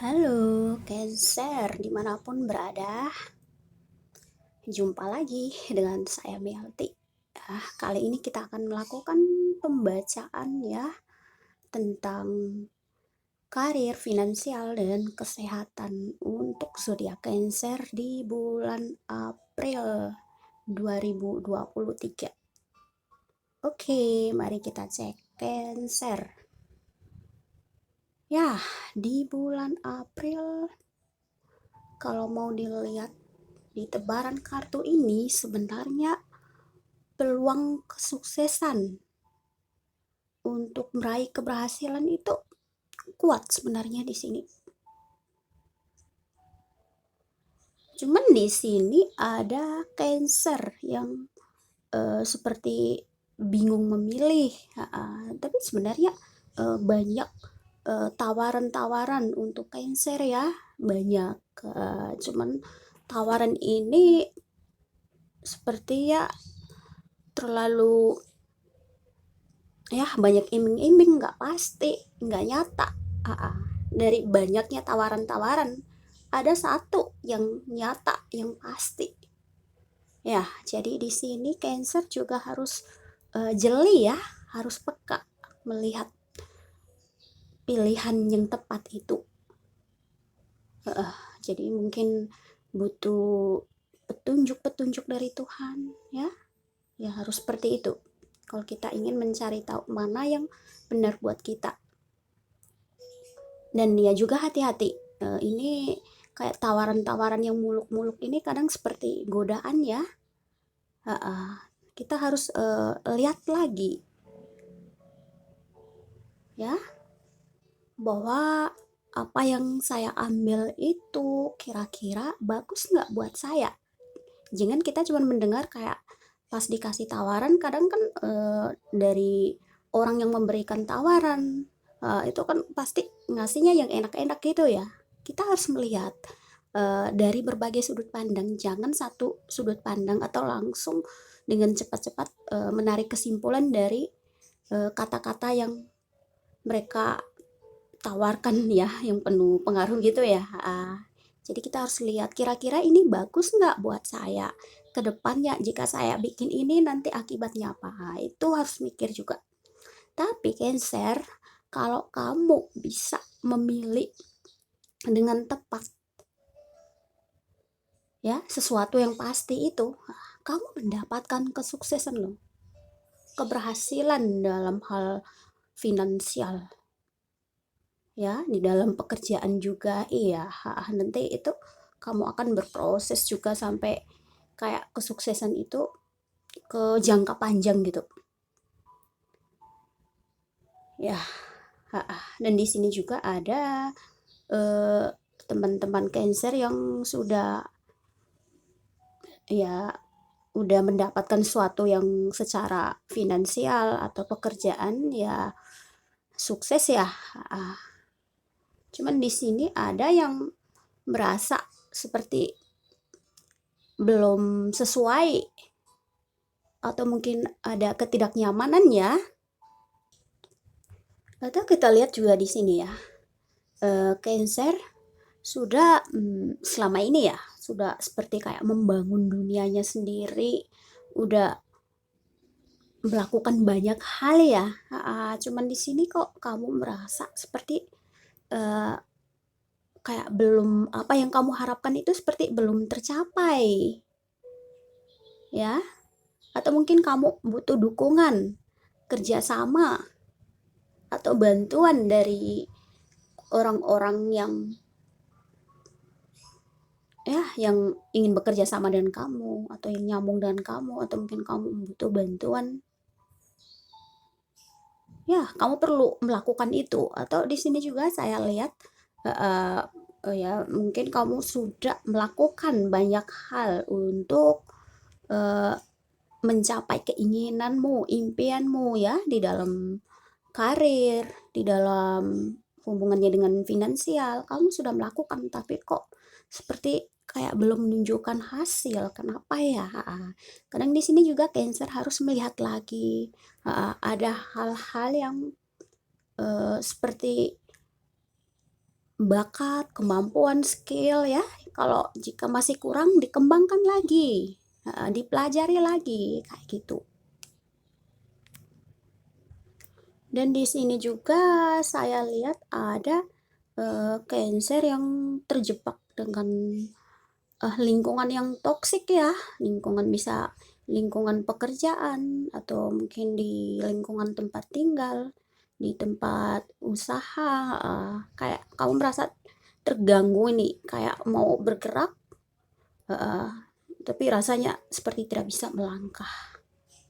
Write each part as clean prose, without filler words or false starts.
Halo, Cancer, dimanapun berada, jumpa lagi dengan saya Melty. Kali ini kita akan melakukan pembacaan ya tentang karir, finansial, dan kesehatan untuk zodiak Cancer di bulan April 2023. Oke, mari kita cek Cancer. Ya, di bulan April kalau mau dilihat di tebaran kartu ini sebenarnya peluang kesuksesan untuk meraih keberhasilan itu kuat sebenarnya di sini. Cuman di sini ada Cancer yang seperti bingung memilih. Tapi sebenarnya banyak tawaran-tawaran untuk Cancer ya, banyak. Cuman tawaran ini seperti ya terlalu ya banyak iming-iming, nggak pasti, nggak nyata. Dari banyaknya tawaran-tawaran ada satu yang nyata, yang pasti. Ya, jadi di sini Cancer juga harus jeli ya, harus peka melihat pilihan yang tepat itu. Jadi mungkin butuh petunjuk-petunjuk dari Tuhan ya. Ya harus seperti itu. Kalau kita ingin mencari tahu mana yang benar buat kita. Dan dia juga hati-hati. Ini kayak tawaran-tawaran yang muluk-muluk ini kadang seperti godaan ya. Kita harus lihat lagi ya bahwa apa yang saya ambil itu kira-kira bagus nggak buat saya. Jangan kita cuma mendengar kayak pas dikasih tawaran kadang kan dari orang yang memberikan tawaran itu kan pasti ngasihnya yang enak-enak gitu ya. Kita harus melihat dari berbagai sudut pandang, jangan satu sudut pandang atau langsung dengan cepat-cepat menarik kesimpulan dari kata-kata yang mereka tawarkan ya, yang penuh pengaruh gitu ya. Jadi kita harus lihat kira-kira ini bagus nggak buat saya ke depannya, jika saya bikin ini nanti akibatnya apa. Itu harus mikir juga. Tapi Cancer, kalau kamu bisa memilih dengan tepat ya sesuatu yang pasti itu, kamu mendapatkan kesuksesan loh, keberhasilan dalam hal finansial ya, di dalam pekerjaan juga. Iya, nanti itu kamu akan berproses juga sampai kayak kesuksesan itu ke jangka panjang gitu ya. Dan di sini juga ada eh, teman-teman Cancer yang sudah ya udah mendapatkan sesuatu yang secara finansial atau pekerjaan ya sukses ya. Cuman di sini ada yang merasa seperti belum sesuai atau mungkin ada ketidaknyamanan ya. Atau kita lihat juga di sini ya, Cancer sudah selama ini ya sudah seperti kayak membangun dunianya sendiri, udah melakukan banyak hal ya. Cuman di sini kok kamu merasa seperti eh, kayak belum, apa yang kamu harapkan itu seperti belum tercapai ya. Atau mungkin kamu butuh dukungan, kerjasama, atau bantuan dari orang-orang yang ya yang ingin bekerja sama dengan kamu atau yang nyambung dengan kamu, atau mungkin kamu butuh bantuan ya, kamu perlu melakukan itu. Atau di sini juga saya lihat ya mungkin kamu sudah melakukan banyak hal untuk uh, mencapai keinginanmu, impianmu ya, di dalam karir, di dalam hubungannya dengan finansial, kamu sudah melakukan, tapi kok seperti kayak belum menunjukkan hasil. Kenapa ya? Kadang di sini juga Cancer harus melihat lagi. Ada hal-hal yang seperti bakat, kemampuan, skill ya. Kalau jika masih kurang dikembangkan lagi, dipelajari lagi kayak gitu. Dan di sini juga saya lihat ada Cancer yang terjebak dengan lingkungan yang toksik ya, lingkungan bisa lingkungan pekerjaan atau mungkin di lingkungan tempat tinggal, di tempat usaha, kayak kamu merasa terganggu ini, kayak mau bergerak, heeh, tapi rasanya seperti tidak bisa melangkah,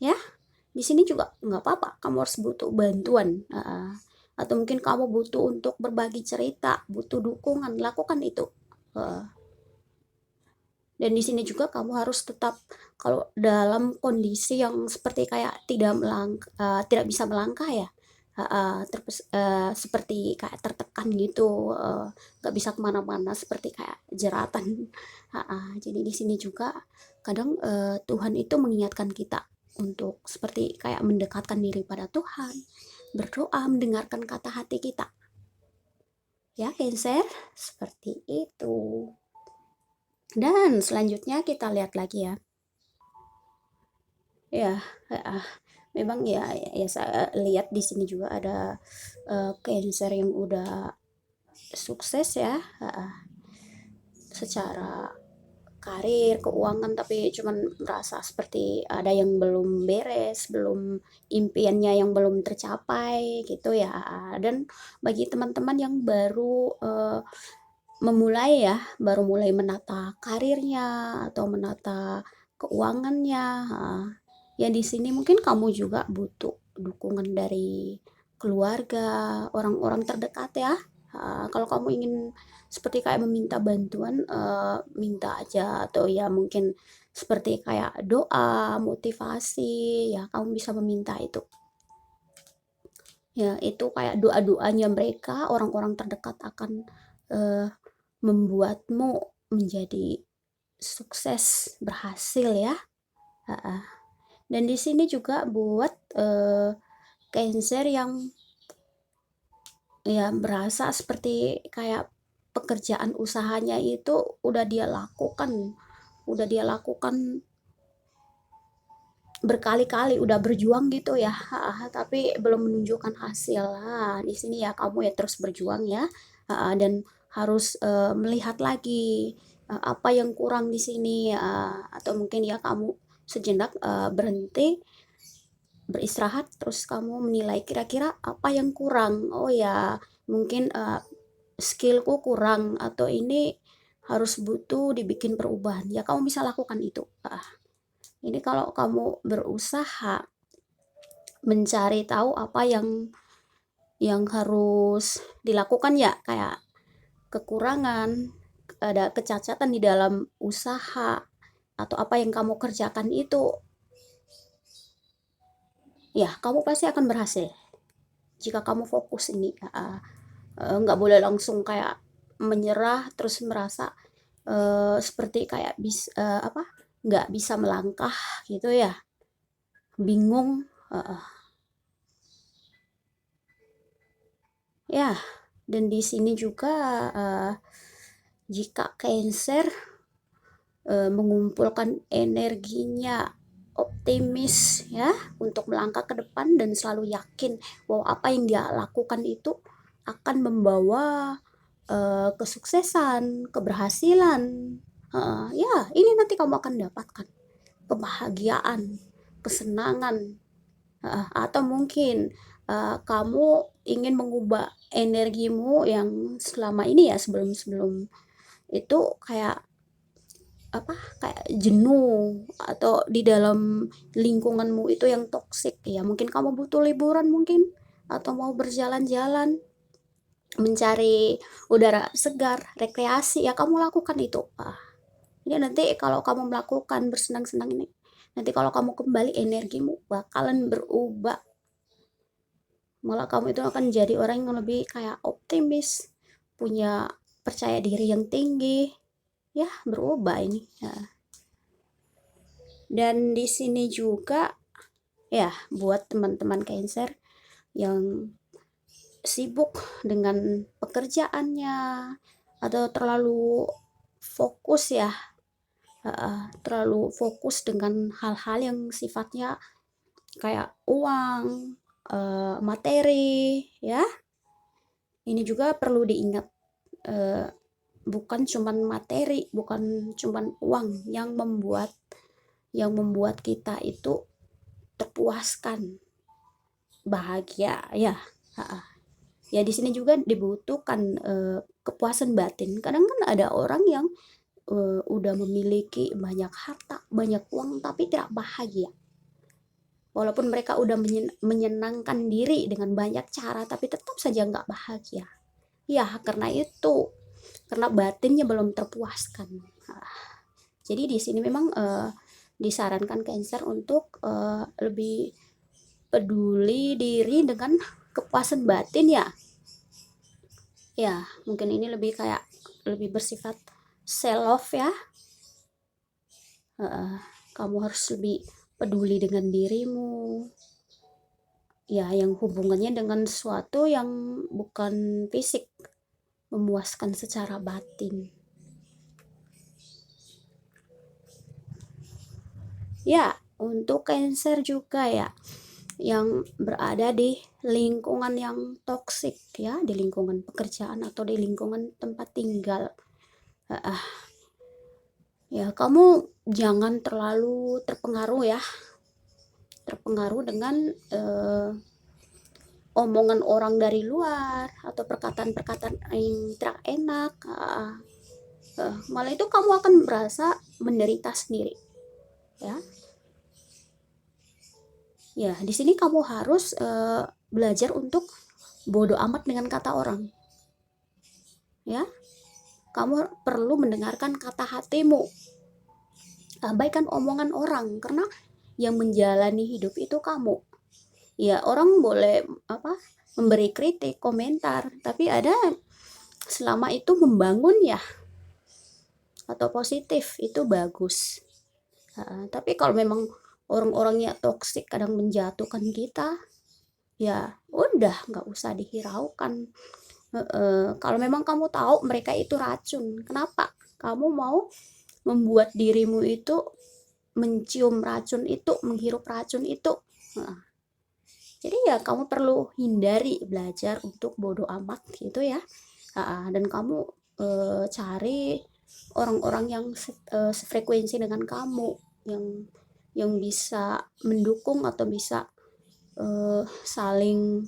ya. Di sini juga nggak apa-apa, kamu harus butuh bantuan, atau mungkin kamu butuh untuk berbagi cerita, butuh dukungan, lakukan itu. Heeh. Dan di sini juga kamu harus tetap kalau dalam kondisi yang seperti kayak tidak bisa melangkah ya, seperti kayak tertekan gitu, nggak bisa kemana-mana seperti kayak jeratan. Jadi di sini juga kadang Tuhan itu mengingatkan kita untuk seperti kayak mendekatkan diri pada Tuhan, berdoa, mendengarkan kata hati kita. Ya, Cancer, seperti itu. Dan selanjutnya kita lihat lagi ya. Ya, heeh. Memang ya saya lihat di sini juga ada Cancer yang udah sukses ya, secara karir, keuangan, tapi cuman merasa seperti ada yang belum beres, belum impiannya yang belum tercapai gitu ya. Dan bagi teman-teman yang baru memulai ya, baru mulai menata karirnya atau menata keuangannya, ya di sini mungkin kamu juga butuh dukungan dari keluarga, orang-orang terdekat ya. Kalau kamu ingin seperti kayak meminta bantuan, minta aja atau ya mungkin seperti kayak doa, motivasi, ya kamu bisa meminta itu. Ya itu kayak doa-doanya mereka, orang-orang terdekat akan eh, membuatmu menjadi sukses, berhasil ya. Dan di sini juga buat Cancer yang ya berasa seperti kayak pekerjaan usahanya itu udah dia lakukan berkali-kali, udah berjuang gitu ya, tapi belum menunjukkan hasil. Di sini ya kamu ya terus berjuang ya, dan harus melihat lagi apa yang kurang di sini, atau mungkin ya kamu sejenak berhenti, beristirahat, terus kamu menilai kira-kira apa yang kurang. Oh ya, mungkin skillku kurang atau ini harus butuh dibikin perubahan. Ya kamu bisa lakukan itu. Ini kalau kamu berusaha mencari tahu apa yang harus dilakukan ya, kayak kekurangan, ada kecacatan di dalam usaha atau apa yang kamu kerjakan itu, ya kamu pasti akan berhasil jika kamu fokus ini. Nggak boleh langsung kayak menyerah terus merasa seperti kayak apa, nggak bisa melangkah gitu ya, bingung. Ya, dan di sini juga jika Cancer mengumpulkan energinya, optimis ya untuk melangkah ke depan dan selalu yakin bahwa apa yang dia lakukan itu akan membawa kesuksesan, keberhasilan. Ya, ini nanti kamu akan dapatkan kebahagiaan, kesenangan, atau mungkin kamu ingin mengubah energimu yang selama ini ya sebelum-sebelum itu kayak apa, kayak jenuh atau di dalam lingkunganmu itu yang toksik ya, mungkin kamu butuh liburan mungkin atau mau berjalan-jalan mencari udara segar, rekreasi, ya kamu lakukan itu. Ini nanti kalau kamu melakukan bersenang-senang ini, nanti kalau kamu kembali energimu bakalan berubah, malah kamu itu akan jadi orang yang lebih kayak optimis, punya percaya diri yang tinggi, ya berubah ini ya. Dan di sini juga ya buat teman-teman Cancer yang sibuk dengan pekerjaannya atau terlalu fokus ya, terlalu fokus dengan hal-hal yang sifatnya kayak uang, materi ya. Ini juga perlu diingat, eh, bukan cuman materi, bukan cuman uang yang membuat kita itu terpuaskan, bahagia ya. Ya di sini juga dibutuhkan kepuasan batin. Kadang kan ada orang yang udah memiliki banyak harta, banyak uang tapi tidak bahagia. Walaupun mereka udah menyenangkan diri dengan banyak cara tapi tetap saja nggak bahagia. Ya karena itu, karena batinnya belum terpuaskan. Jadi di sini memang disarankan Cancer untuk lebih peduli diri dengan kepuasan batin ya. Ya, mungkin ini lebih bersifat self love ya. Kamu harus lebih peduli dengan dirimu. Ya, yang hubungannya dengan sesuatu yang bukan fisik, memuaskan secara batin. Ya, untuk Cancer juga ya, yang berada di lingkungan yang toksik ya, di lingkungan pekerjaan atau di lingkungan tempat tinggal. Ya, kamu jangan terlalu terpengaruh dengan omongan orang dari luar atau perkataan-perkataan yang tidak enak. Malah itu kamu akan merasa menderita sendiri ya. Ya, di sini kamu harus belajar untuk bodoh amat dengan kata orang. Ya, kamu perlu mendengarkan kata hatimu. Abaikan omongan orang karena yang menjalani hidup itu kamu. Ya, orang boleh memberi kritik, komentar, tapi ada selama itu membangun ya atau positif itu bagus. Tapi kalau memang orang-orangnya toksik kadang menjatuhkan kita, ya udah nggak usah dihiraukan. Kalau memang kamu tahu mereka itu racun, kenapa kamu mau membuat dirimu itu mencium racun itu, menghirup racun itu? Jadi ya kamu perlu hindari, belajar untuk bodoh amat gitu ya. Dan kamu cari orang-orang yang sefrekuensi dengan kamu, yang bisa mendukung atau bisa saling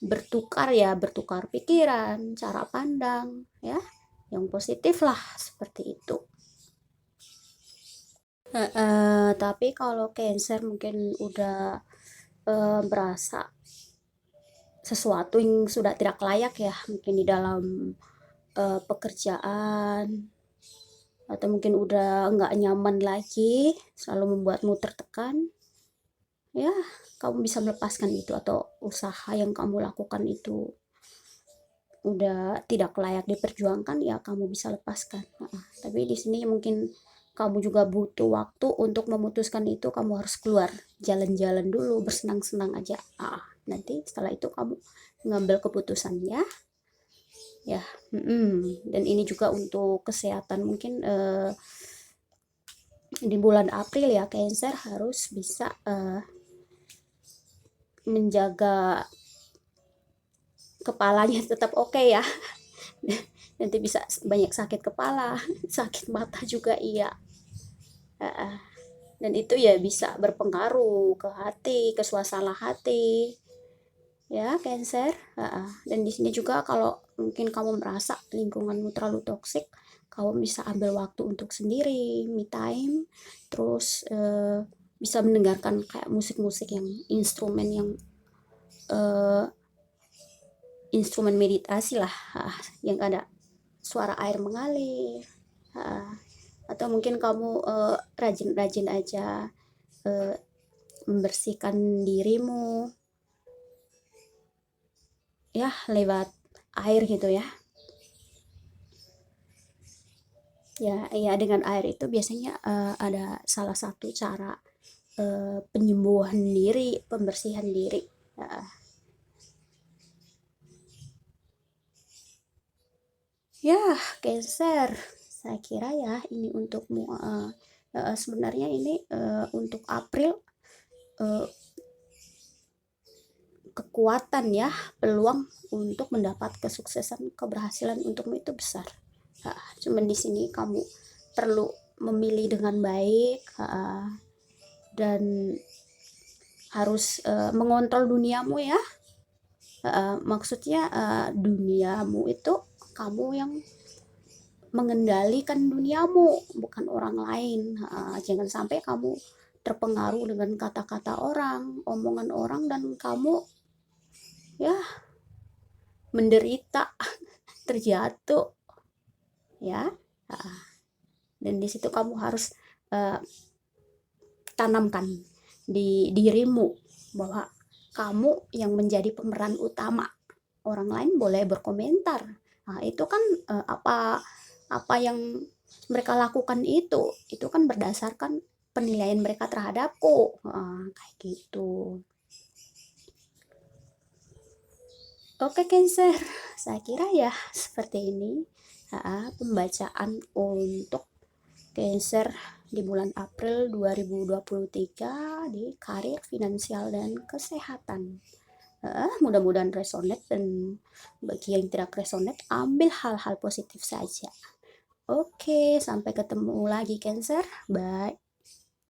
bertukar pikiran, cara pandang ya, yang positif lah seperti itu. Tapi kalau Cancer mungkin udah berasa sesuatu yang sudah tidak layak ya, mungkin di dalam pekerjaan, atau mungkin udah nggak nyaman lagi, selalu membuatmu tertekan, ya kamu bisa melepaskan itu, atau usaha yang kamu lakukan itu udah tidak layak diperjuangkan, ya kamu bisa lepaskan. Tapi di sini mungkin kamu juga butuh waktu untuk memutuskan itu. Kamu harus keluar jalan-jalan dulu, bersenang-senang aja. Nanti setelah itu kamu ngambil keputusannya ya. Dan ini juga untuk kesehatan, mungkin di bulan April ya Cancer harus bisa menjaga kepalanya tetap oke ya. Nanti bisa banyak sakit kepala, sakit mata juga iya. Dan itu ya bisa berpengaruh ke hati, ke suasana hati ya Cancer. Dan di sini juga kalau mungkin kamu merasa lingkunganmu terlalu toksik, kamu bisa ambil waktu untuk sendiri, me time, terus bisa mendengarkan kayak musik-musik yang instrumen meditasi lah, yang ada suara air mengalir, atau mungkin kamu rajin-rajin aja membersihkan dirimu ya lewat air gitu ya. Ya dengan air itu biasanya ada salah satu cara penyembuhan diri, pembersihan diri. Ya, Cancer, saya kira ya ini untukmu, sebenarnya ini, untuk April, eee, kekuatan ya, peluang untuk mendapat kesuksesan, keberhasilan untukmu itu besar. Cuman di sini kamu perlu memilih dengan baik, dan harus, mengontrol duniamu ya. Maksudnya, duniamu itu kamu yang mengendalikan duniamu, bukan orang lain. Jangan sampai kamu terpengaruh dengan kata-kata orang, omongan orang, dan kamu ya menderita, terjatuh ya. Dan di situ kamu harus tanamkan di dirimu bahwa kamu yang menjadi pemeran utama. Orang lain boleh berkomentar. Itu kan apa yang mereka lakukan itu kan berdasarkan penilaian mereka terhadapku. Kayak gitu. Oke, Cancer, saya kira ya seperti ini pembacaan untuk Cancer di bulan April 2023 di karir, finansial, dan kesehatan. Mudah-mudahan resonate, dan bagi yang tidak resonate, ambil hal-hal positif saja. Oke, sampai ketemu lagi Cancer. Bye.